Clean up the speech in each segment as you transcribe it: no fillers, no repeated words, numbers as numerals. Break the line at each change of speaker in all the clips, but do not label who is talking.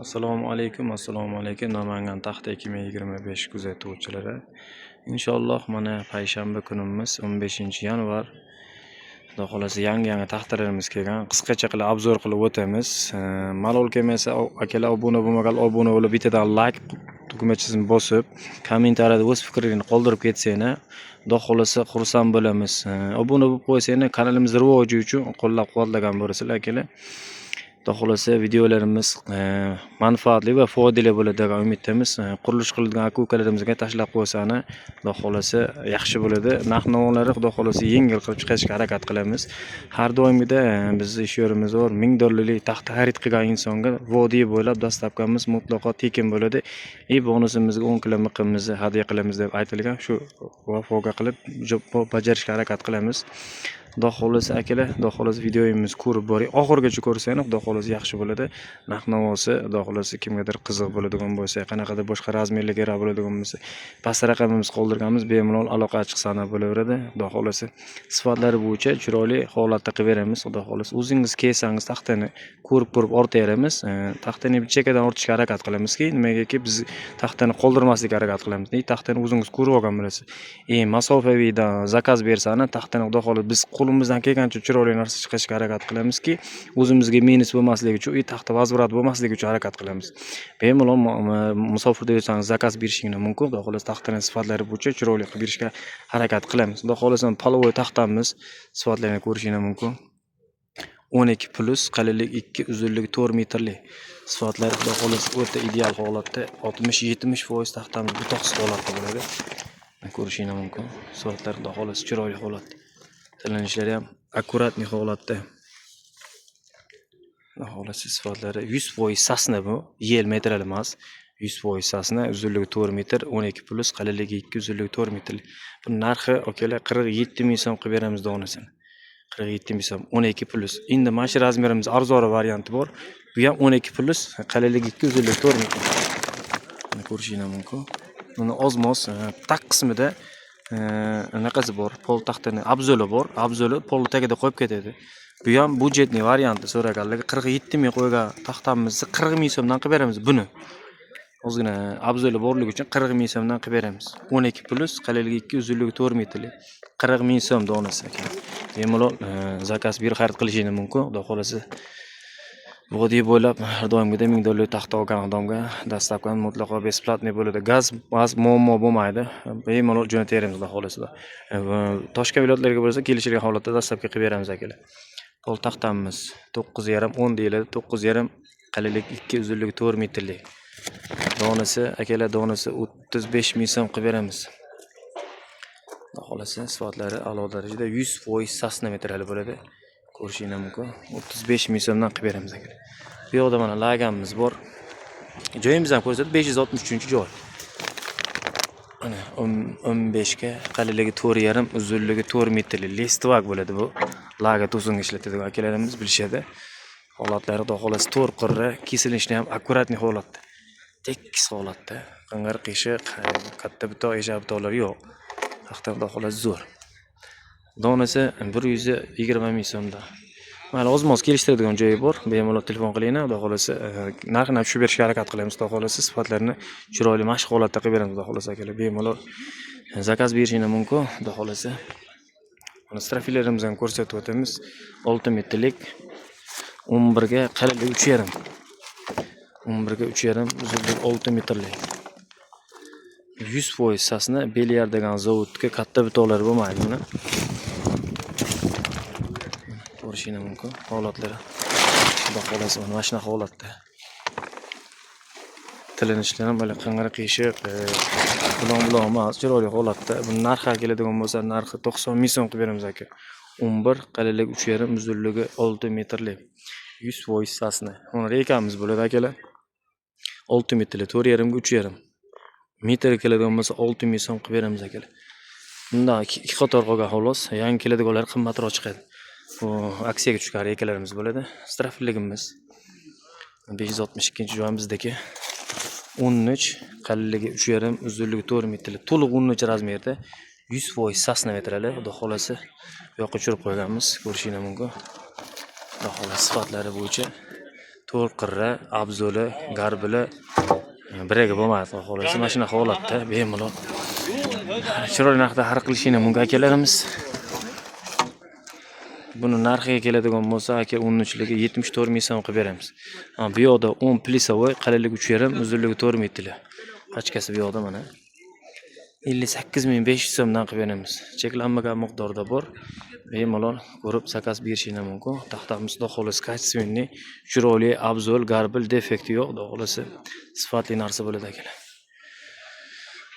Assalomu alaykum. Namangan Taxta 2025 kuzatuvchilari. Inshaalloh mana payshanba kunimiz 15-yanvar. Xudo xolasa yangi taxtalarimiz kelgan. Qisqacha qilib obzor qilib o'tamiz. Malol kelmasa, akalar obuna bo'lmagan obuna bo'lib bittadan like tugmachasini bosib, kommentariyada o'z fikringizni qoldirib ketsanglar, xudo xolasa xursand bo'lamiz. Obuna bo'lib qo'ysanglar, kanalimiz rivoji uchun qo'llab-quvvatlagan bo'lasizlar akalar. Xudo xolasa videolarimiz manfaatli va foydali bo'ladi degan umiddamiz. Qurilish qiladigan aka-ukalarimizga tashlab qo'ysani, xudo xolasa yaxshi bo'ladi. Narx-navonlari xudo xolasa yengil qilib chiqarishga harakat qilamiz. Har doimgida bizning ish yerimiz bor. 1000 dollarlik taxta xarid qilgan insonga vodiy bo'ylab dastlabkamiz mutlaqo tekin bo'ladi. Bonusimizga 10 kilo miqimizni hadya qilamiz deb aytilgan. Shu vafoga qilib bajarishga harakat qilamiz. Xudo xolasa akalar, xudo xolasa videomizni ko'rib boring. Oxirigacha ko'rsanglar, xudo xolasa yaxshi bo'ladi. Narx-navosi xudo xolasa kimgadir qiziq bo'ladigan bo'lsa, qanaqadir boshqa razmerlarga kerak bo'ladigan bo'lsa, past raqamimiz qoldirganmiz, bemalol aloqa chiqsana bo'laveradi. Xudo xolasa sifatlari bo'yicha chiroyli holatda qilib beramiz. Xudo xolasa o'zingiz kelsangiz taxtani ko'rib ortayamiz. Taxtani bir chekkadan ortishga harakat qilamizki, nimagaki biz taxtani qoldirmaslikka harakat qilamiz. Taxtani o'zingiz ko'rib olgan bo'lasiz. Masofaviydan zakaz bersani, taxtani xudo xolasa biz qo'limizdan kelgancha chiroyli narsa chiqarishga harakat qilamizki, o'zimizga minus bo'lmasligi uchun, taxta vazvirat bo'lmasligi uchun harakat qilamiz. Bemalol musofirda yursangiz zakaz berishingiz mumkin. Xudo xolasa taxtaning sifatlari bo'yicha chiroyli qilib berishga harakat qilamiz. Xudo xolasa palovoy taxtamiz sifatlarini ko'rishingiz mumkin. 12 plus, qalinlik 2, uzunlik 4 metrli. Sifatlari xudo xolasa o'ta ideal holatda, 60-70% taxtamiz butoqsiz holatda bo'ladi. Ko'rishingiz mumkin. Sifatlari xudo xolasa chiroyli holatda. Tilanishlari ham akkuratni holatda. Xolasi sifatlari 100% sasna bu, yel metral emas. 100% sasna, uzunligi 4 metr, 12 plus, qalinligi 2, uzunligi 4 metr. Bu narxi akalar 47 ming so'm qilib beramiz donasini. 47 ming so'm, 12 plus. Endi mana shu razmerimiz arzonroq varianti bor. Bu ham 12 plus, qalinligi 2, uzunligi 4 metr. Buni ko'rishingiz mumkin. Buni ozmos taq qismida anaqasi bor, pol taxtani abzuli bor. Abzuli pol tagida qo'yib ketadi. Bu ham budjetli varianti so'raganlarga 47 ming qo'ygan taxtamizni 40 ming so'mdan qilib beramiz buni. Ozgina abzuli borligi uchun 40 ming so'mdan qilib beramiz. 12 plus, qalinligi 2, uzunligi 4 metrli. 40 ming so'm donasi ekan. Bemalol zakaz berib xarid qilishingiz mumkin. Xudo xolasa vodiy bo'ylab har doimgida 1000 dollar taxta olgan odamga dastlabki mutlaqo besplatniy bo'ladi. Gaz muammo bo'lmaydi. Bemalol jo'natamiz xudo xolasa. Toshkent viloyatlariga bo'lsa kelishilgan holatda dastlabki qilib beramiz akalar. Pol taxtamiz 9,5 10 deyiladi. 9,5 qalinlik 2, uzunligi 4 metrli. Donasi akalar, donasi 35 ming so'm qilib beramiz. Xudo xolasa sifatlari a'lo darajada 100% sasna metrali bo'ladi. Ko'rishingiz mumkin. 35 ming so'mdan qilib beramiz akalar. Bu yoqda mana laganimiz bor. Joyimiz ham ko'rsatib 563-joy. Mana 15 ga qalinligi 4,5, uzunligi 4 metrli lestvak bo'ladi bu. Laga to'singa ishlatadigan akalarimiz bilishadi. Holatlari xudo xolasa 4 qirra, kesilishni ham akkuratni holatda. Tekis holatda. Qing'ir qiyshiq, katta butoq, eshak butoqlari yo'q. Taxta xudo xolasa zo'r. Donasi 120 ming so'mda. Mana ozmos kelishtiradigan joyi bor. Bemalol telefon qilinglar, xudo xolasa narxini tushirib berishga harakat qilamiz. Xudo xolasa sifatlarini chiroyli mashq holatda qilib beramiz. Xudo xolasa akalar, bemalol zakaz berishingiz mumkin. Xudo xolasa mana strafilerimizni ham ko'rsatib o'tamiz. 6 metrlik 11 ga qalinligi 3,5. 11 ga 3,5, uzunligi 6 metrlik. 100% sasna, Belyar degan zavodga katta butoqlar bo'lmaydi buni. Ko'rishingiz mumkin holatlari. Xudo xolasa mana shunaqa holatda. Tilanishlar ham böyle qing'ir qiyshiq, bulon emas, chiroyli holatda. Buni narxi keladigan bo'lsa, narxi 90 ming so'm qilib beramiz aka. 11 qalinligi 3,5, uzunligi 6 metrli. 100% sasna. Mana reykamiz bo'ladi akalar. 6 metrli, 4,5 ga 3,5. Metr keladigan bo'lsa 6 ming so'm qilib beramiz akalar. Bunda ikki qator qolgan xolos, yangi keladiganlar qimmatroq chiqadi. Bu aksiyaga tushgan reykalarimiz bo'ladi. Strafligimiz 562-joyimizdagi 13, qalinligi 3,5, uzunligi 4 metrli. To'liq 13 razmerda 100% sasna metrali. Xudo xolasa bu yoqqa tushirib qo'yganmiz. Ko'rishingiz mumkin. Xudo xolasa sifatlari bo'yicha to'rqirra, abzuli, garbili biriga bo'lmaydi xolos. Mana shunaqa holatda bemalol chiroyli narxda xarid qilishini mumkin akalarimiz. Buni narxiga keladigan bo'lsa, aka 13ligi 74 ming so'm qilib beramiz. Bu yoqda 10 plyusovoy, qalinligi 3,5, uzunligi 4 metrli. Pachkasi bu yoqda mana 58.500 so'mdan qilib beramiz. Cheklanmagan miqdorda bor. Bemalol ko'rib zakaz berishingiz mumkin. Taxtamiz xudo xolasi kачественный, chiroyli, abzul, garbil, defekti yo'q, xudo xolasi sifatli narsa bo'ladi akalar.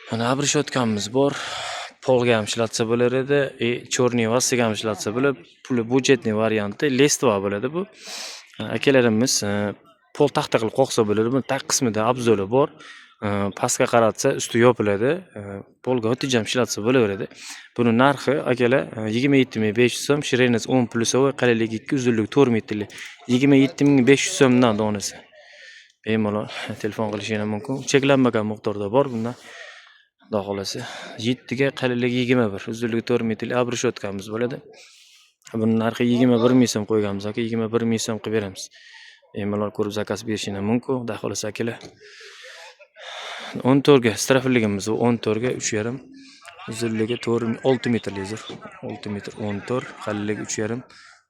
Mana abrishotganimiz bor. Polga ham ishlatsa bo'lar edi, chorniy vassiga ham ishlatsa bo'lib, puli budjetniy varianti lestva bo'ladi bu. Akalarimiz pol taxta qilib qoqsa bo'ladi. Buni taq qismida abzuli bor. Pastga qaratsa usti yopiladi. Polga o'tijam ishlatsa bo'laveradi. Buni narxi akalar 27.500 so'm, shirinasi 10 plyusovoy, qalinligi 2, uzunligi 4 metrli. 27.500 so'mdan donasi. Bemalol telefon qilishingiz mumkin. Cheklanmagan miqdorda bor bundan. Xudo xolasi 7 ga qalinligi 21, uzunligi 4 metrli abrishotganimiz bo'ladi. Buni narxi 21 ming so'm qo'yganmiz aka, 21 ming so'm qilib beramiz. Bemalol ko'rib zakaz berishingiz mumkin. Xudo xolasi akalar. 14 ga strafligimiz bu 14 ga 3,5, uzunligi 6 metrli zur. 6 metr 14, qalinligi 3,5,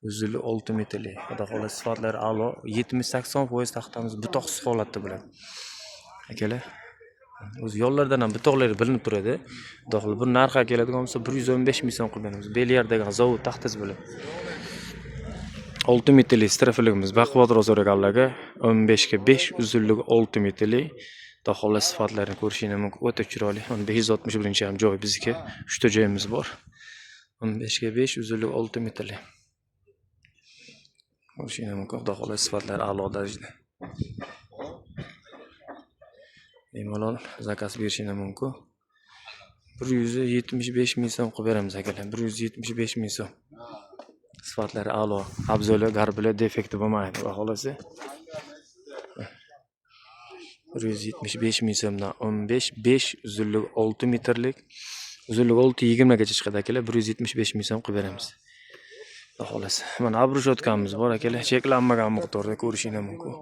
uzunligi 6 metrli. Xudo xolasi sifatlari a'lo, 70-80% taxtamiz butoqsiz holatda bo'ladi. Akalar, o'z yo'llardan ham butoqlari bilinib turadi. Xudo xolasi bu narxga keladigan bo'lsa 115 ming so'm qilib beramiz. Belyar degan zavod taxtasi bo'ladi. 6 metrli strafligimiz baquvvatroq so'raganlarga 15 ga 5, uzunligi 6 metrli. Xudo xolasi sifatlarini ko'rishingiz mumkin. O'ta chiroyli. 561 ham joy bizniki. 3 ta joyimiz bor. 15 ga 5, uzunligi 6 metrli. Ko'rishingiz mumkin. Xudo xolasi sifatlari a'lo darajada. Bemalol zakaz berishingiz mumkin. 175 ming so'm qilib beramiz akalar. 175 ming so'm. Sifatlari a'lo. Abzuli, garbili, defekti bo'lmaydi. Xudo xolasi 175 ming so'mdan 15, 5, uzunligi 6 metrlik. Uzunligi 6.20 gacha chiqadi akalar. 175 ming so'm qilib beramiz. Xudo xolasi. Mana abrishotganimiz bor akalar. Cheklanmagan miqdorda ko'rishingiz mumkin.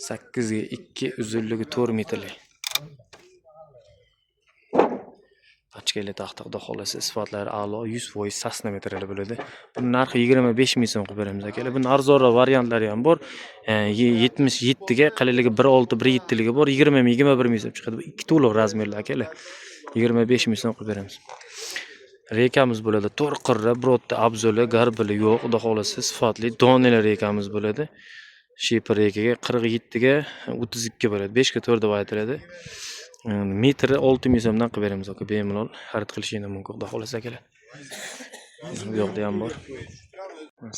8 ga 2, uzunligi 4 metrli. Pachkali taxta, xudo xolasi sifatlari a'lo, 100% sasna metrli bo'ladi. Buni narxi 25 ming so'm qilib beramiz akalar. Buni arzonroq variantlari ham bor. 77 ga, qalinligi 1.6, 1.7 ligi bor. 20 ming, 21 ming so'm chiqadi. Bu 2 to'liq razmerli akalar. 25 ming so'm qilib beramiz. Rekamiz bo'ladi. To'rqirra, birorta abzuli, garbili yo'q. Xudo xolasi sifatli donalar rekamiz bo'ladi. Sheper rekaga 47 ga 32 bo'ladi. 5 ga 4 deb aytiladi. Metri 6 ming so'mdan qilib beramiz aka. Bemalol xarid qilishingiz mumkin. Xudo xolasi akalar. Bu yoqda ham bor.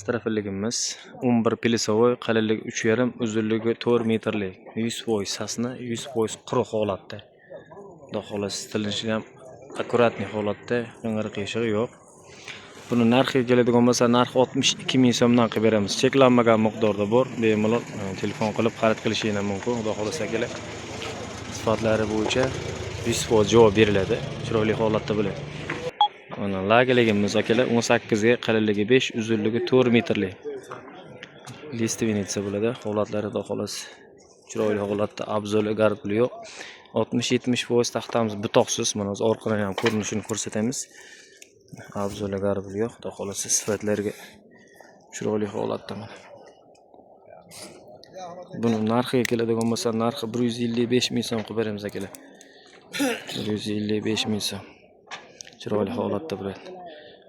Strafligimiz 11 plyusovoy, qalinligi 3,5, uzunligi 4 metrli. 100% sasna, 100% quruq holatda. Xudo xolasi tilinishi ham akkuratniy holatda, qing'ir qiyshig'i yo'q. Buni narxiga keladigan bo'lsa, narxi 62 ming so'mdan qilib beramiz. Cheklanmagan miqdorda bor. Bemalol telefon qilib xarid qilishingiz mumkin. Xudo xolasi akalar. Sifatlari bo'yicha 100% javob beriladi. Chiroyli holatda bo'ladi. Mana lageligimiz akalar 18 ga, qalinligi 5, uzunligi 4 metrli. Listevinitsa bo'ladi. Holatlari xudo xolasi chiroyli holatda, abzuli, garbili yo'q. 60-70% taxtamiz butoqsiz. Mana o'z orqadan ham ko'rinishini ko'rsatamiz. Abzuli, garbili yo'q. Xudo xolasi sifatlariga chiroyli holatda mana. Buni narxiga keladigan bo'lsa, narxi 155 ming so'm qilib beramiz akalar. 155 ming so'm. Chiroyli holatda bo'ladi.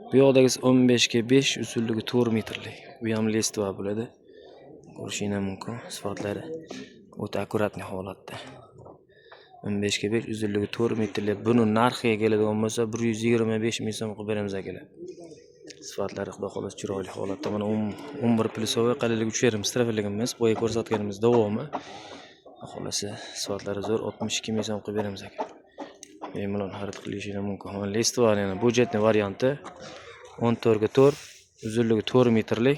Bu yoqdagisi 15 ga 5, uzunligi 4 metrli. Bu ham lestva bo'ladi. Ko'rishingiz mumkin. Sifatlari o'ta akkuratniy holatda. 15 ga 5, uzunligi 4 metrli. Buni narxiga keladigan bo'lsa, 125 ming so'm qilib beramiz akalar. Sifatlari xudo xolasi chiroyli holatda. Mana 11 plyusovoy, qalinligi 3,5 strafligimiz, bo'yi ko'rsatganimiz davomi. Xolasi sifatlari zo'r, 62 ming so'm qilib beramiz aka. Bemalol xarid qilishingiz mumkin. Mana lestva yana budjetniy varianti. 14 ga 4, uzunligi 4 metrli.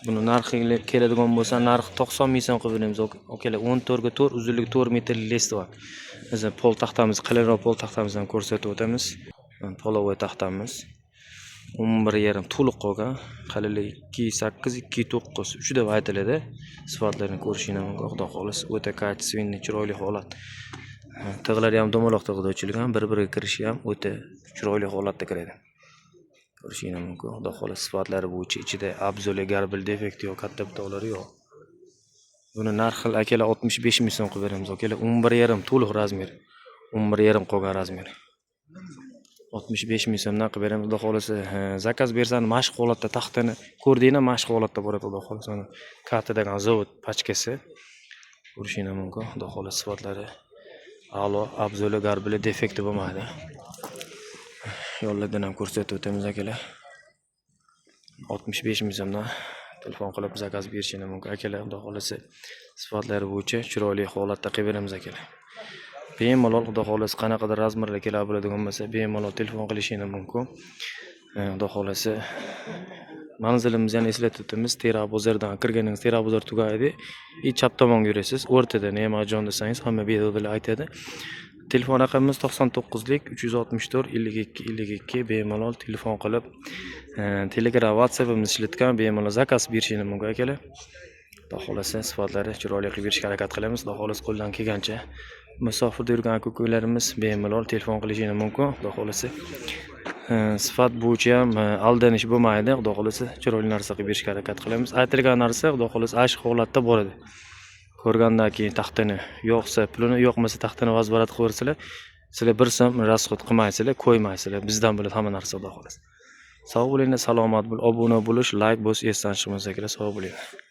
Buni narxiga keladigan bo'lsa, narxi 90 ming so'm qilib beramiz akalar. 14 ga 4, uzunligi 4 metrli lestva. Biz pol taxtamiz, qalinroq pol taxtamizni ham ko'rsatib o'tamiz. Polovoy taxtamiz. 11,5 to'liq qolgan. Qalinligi 2,8, 2,9 uch deb aytiladi. Sifatlarini ko'rishingiz mumkin. Xudo xolisa o'ta kачественный, chiroyli holat. Tig'lari ham domaloq tig'da ochilgan, bir-biriga kirishi ham o'ta chiroyli holatda kiradi. Ko'rishingiz mumkin. Xudo xolisa sifatlari bo'yicha ichida abzoli garbil defekt yo'q, katta bitoqlari yo'q. Buni narxi akalar 65 ming so'm qilib beramiz. Akalar 11,5 to'liq razmer. 11,5 qolgan razmer. 65 ming so'mdan qilib beramiz. Xudo xolisa zakaz bersani mashq holatda taxtani ko'rdinglar, mashq holatda boradi. Xudo xolisa kartadan zavod pachkasi. Ko'rishingiz mumkin. Xudo xolisa sifatlari a'lo, abzoli garbili defekti bo'lmaydi. Yo'llardan ham ko'rsatib o'tamiz akalar. 65 ming so'mdan telefon qilib zakaz berishingiz mumkin akalar. Xudo xolisa sifatlari bo'yicha chiroyli holatda qilib beramiz akalar. Bemalol xudo xolisa qanaqadir razmerlar kelib bo'ladigan bo'lsa, bemalol telefon qilishingiz mumkin. Xudo xolisa manzilimizni yana eslatib o'tamiz. Tera bozordan kirganingiz, Tera bozor tugaydi. Chap tomonga yurasiz. O'rtada Nemajon desangiz hamma bedo'dlar aytadi. Telefon raqamimiz 99lik 364 52 52 bemalol telefon qilib, Telegram, WhatsAppimizni ishlatgan bemalol zakaz berishingiz mumkin akalar. Xudo xolisa sifatlari chiroyli qilib berishga harakat qilamiz. Xudo xolisa qo'ldan kelgancha musofirda yurgan aka-ukalarimiz bemalol telefon qilishingiz mumkin. Xudo xolisa sifat bo'yicha ham aldanish bo'lmaydi. Xudo xolisa chiroyli narsa qilib berishga harakat qilamiz. Aytilgan narsa xudo xolisa ash holatda boradi. Ko'rgandan keyin taxtini yo'qsa pulini, yo'qmasa taxtini vazbarat qilib, sizlar bir so'm rasxod qilmaysizlar, qo'ymaysizlar. Bizdan bo'ladi hamma narsa xudo xolisa. Sog' bo'linglar, salomat bo'ling, obuna bo'lish, like bosish esdan chiqmasa kerak. Sog' bo'linglar.